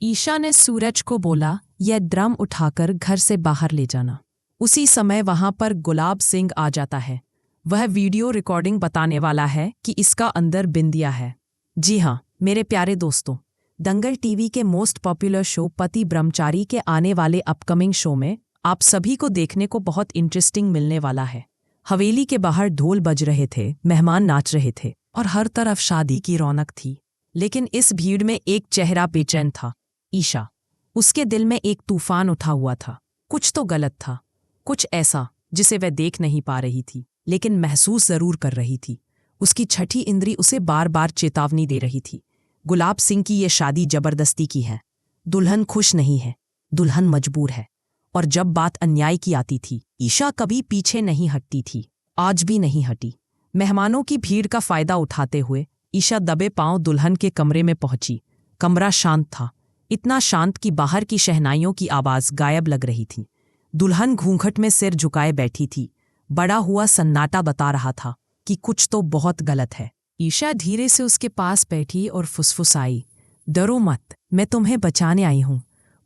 ईशा ने सूरज को बोला, यह ड्रम उठाकर घर से बाहर ले जाना। उसी समय वहां पर गुलाब सिंह आ जाता है। वह वीडियो रिकॉर्डिंग बताने वाला है कि इसका अंदर बिंदिया है। जी हाँ मेरे प्यारे दोस्तों, दंगल टीवी के मोस्ट पॉपुलर शो पति ब्रह्मचारी के आने वाले अपकमिंग शो में आप सभी को देखने को बहुत इंटरेस्टिंग मिलने वाला है। हवेली के बाहर ढोल बज रहे थे, मेहमान नाच रहे थे और हर तरफ शादी की रौनक थी। लेकिन इस भीड़ में एक चेहरा बेचैन था, ईशा। उसके दिल में एक तूफान उठा हुआ था। कुछ तो गलत था, कुछ ऐसा जिसे वह देख नहीं पा रही थी लेकिन महसूस जरूर कर रही थी। उसकी छठी इंद्री उसे बार बार चेतावनी दे रही थी। गुलाब सिंह की ये शादी जबरदस्ती की है। दुल्हन खुश नहीं है, दुल्हन मजबूर है। और जब बात अन्याय की आती थी, ईशा कभी पीछे नहीं हटती थी, आज भी नहीं हटी। मेहमानों की भीड़ का फायदा उठाते हुए ईशा दबे पांव दुल्हन के कमरे में पहुंची। कमरा शांत था, इतना शांत कि बाहर की शहनाइयों की आवाज गायब लग रही थी। दुल्हन घूंघट में सिर झुकाए बैठी थी। बड़ा हुआ सन्नाटा बता रहा था कि कुछ तो बहुत गलत है। ईशा धीरे से उसके पास बैठी और फुसफुसाई, डरो मत, मैं तुम्हें बचाने आई हूं।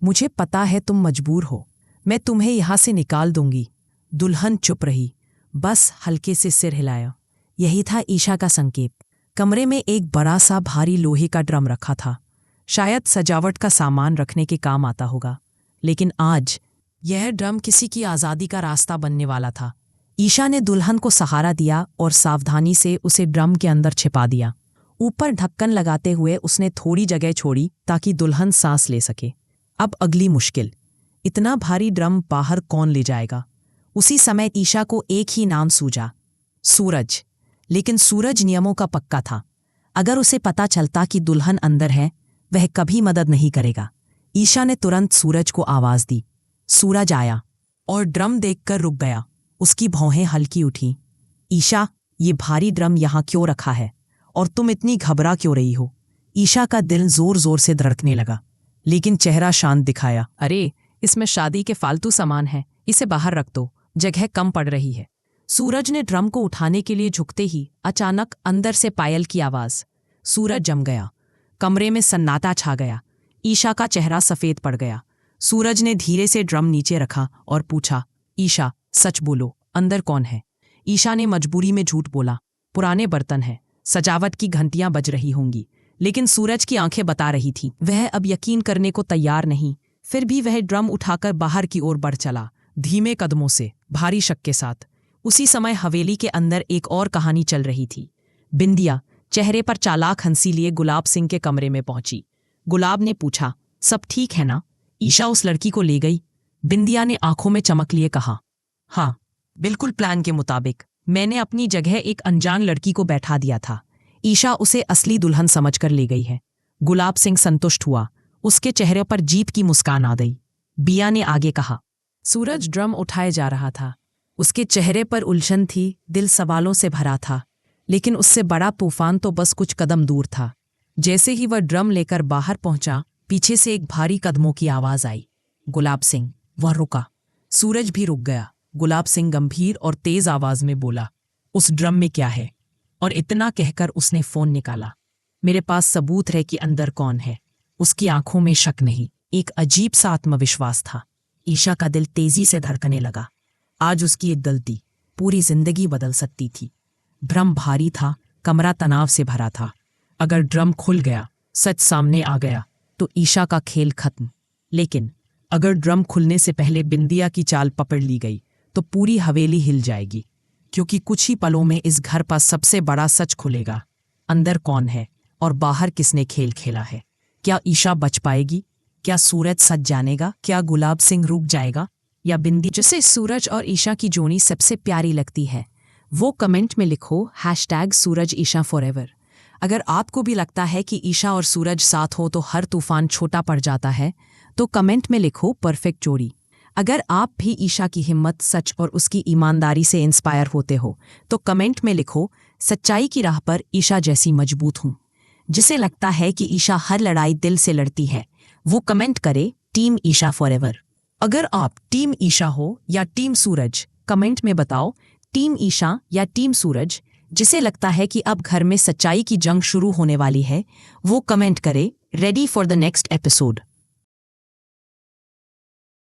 मुझे पता है तुम मजबूर हो, मैं तुम्हें यहां से निकाल दूंगी। दुल्हन चुप रही, बस हल्के से सिर हिलाया। यही था ईशा का संकेत। कमरे में एक बड़ा सा भारी लोहे का ड्रम रखा था, शायद सजावट का सामान रखने के काम आता होगा। लेकिन आज यह ड्रम किसी की आज़ादी का रास्ता बनने वाला था। ईशा ने दुल्हन को सहारा दिया और सावधानी से उसे ड्रम के अंदर छिपा दिया। ऊपर ढक्कन लगाते हुए उसने थोड़ी जगह छोड़ी ताकि दुल्हन सांस ले सके। अब अगली मुश्किल, इतना भारी ड्रम बाहर कौन ले जाएगा? उसी समय ईशा को एक ही नाम सूझा, सूरज। लेकिन सूरज नियमों का पक्का था। अगर उसे पता चलता कि दुल्हन अंदर है, वह कभी मदद नहीं करेगा। ईशा ने तुरंत सूरज को आवाज दी। सूरज आया और ड्रम देखकर रुक गया। उसकी भौहें हल्की उठी। ईशा, ये भारी ड्रम यहाँ क्यों रखा है और तुम इतनी घबरा क्यों रही हो? ईशा का दिल जोर जोर से धड़कने लगा, लेकिन चेहरा शांत दिखाया। अरे, इसमें शादी के फालतू सामान है, इसे बाहर रख दो, जगह कम पड़ रही है। सूरज ने ड्रम को उठाने के लिए झुकते ही अचानक अंदर से पायल की आवाज। सूरज जम गया। कमरे में सन्नाटा छा गया। ईशा का चेहरा सफेद पड़ गया। सूरज ने धीरे से ड्रम नीचे रखा और पूछा, ईशा सच बोलो, अंदर कौन है? ईशा ने मजबूरी में झूठ बोला, पुराने बर्तन हैं, सजावट की घंटियां बज रही होंगी। लेकिन सूरज की आंखें बता रही थी, वह अब यकीन करने को तैयार नहीं। फिर भी वह ड्रम उठाकर बाहर की ओर बढ़ चला, धीमे कदमों से, भारी शक के साथ। उसी समय हवेली के अंदर एक और कहानी चल रही थी। बिंदिया चेहरे पर चालाक हंसी लिए गुलाब सिंह के कमरे में पहुंची। गुलाब ने पूछा, सब ठीक है ना? ईशा उस लड़की को ले गई? बिंदिया ने आंखों में चमक लिए कहा, हाँ, बिल्कुल प्लान के मुताबिक। मैंने अपनी जगह एक अनजान लड़की को बैठा दिया था। ईशा उसे असली दुल्हन समझकर ले गई है। गुलाब सिंह संतुष्ट हुआ, उसके चेहरे पर जीत की मुस्कान आ गई। बिया ने आगे कहा। सूरज ड्रम उठाए जा रहा था। उसके चेहरे पर उलझन थी, दिल सवालों से भरा था। लेकिन उससे बड़ा तूफान तो बस कुछ कदम दूर था। जैसे ही वह ड्रम लेकर बाहर पहुंचा, पीछे से एक भारी कदमों की आवाज आई। गुलाब सिंह। वह रुका। सूरज भी रुक गया। गुलाब सिंह गंभीर और तेज आवाज में बोला, उस ड्रम में क्या है? और इतना कहकर उसने फोन निकाला। मेरे पास सबूत है कि अंदर कौन है। उसकी आंखों में शक नहीं, एक अजीब सा आत्मविश्वास था। ईशा का दिल तेजी से धड़कने लगा। आज उसकी एक गलती पूरी जिंदगी बदल सकती थी। ड्रम भारी था, कमरा तनाव से भरा था। अगर ड्रम खुल गया, सच सामने आ गया, तो ईशा का खेल खत्म। लेकिन अगर ड्रम खुलने से पहले बिंदिया की चाल पकड़ ली गई, तो पूरी हवेली हिल जाएगी। क्योंकि कुछ ही पलों में इस घर पर सबसे बड़ा सच खुलेगा। अंदर कौन है और बाहर किसने खेल खेला है? क्या ईशा बच पाएगी? क्या सूरज सच जानेगा? क्या गुलाब सिंह रुक जाएगा? या बिंदी? जिसे सूरज और ईशा की जोड़ी सबसे प्यारी लगती है, वो कमेंट में लिखो #सूरज ईशा फॉरएवर। अगर आपको भी लगता है कि ईशा और सूरज साथ हो तो हर तूफान छोटा पड़ जाता है, तो कमेंट में लिखो परफेक्ट जोड़ी। अगर आप भी ईशा की हिम्मत, सच और उसकी ईमानदारी से इंस्पायर होते हो, तो कमेंट में लिखो सच्चाई की राह पर ईशा जैसी मजबूत हूँ। जिसे लगता है कि ईशा हर लड़ाई दिल से लड़ती है, वो कमेंट करे टीम ईशा फॉरएवर। अगर आप टीम ईशा हो या टीम सूरज, कमेंट में बताओ टीम ईशा या टीम सूरज। जिसे लगता है कि अब घर में सच्चाई की जंग शुरू होने वाली है, वो कमेंट करे ready for the next episode.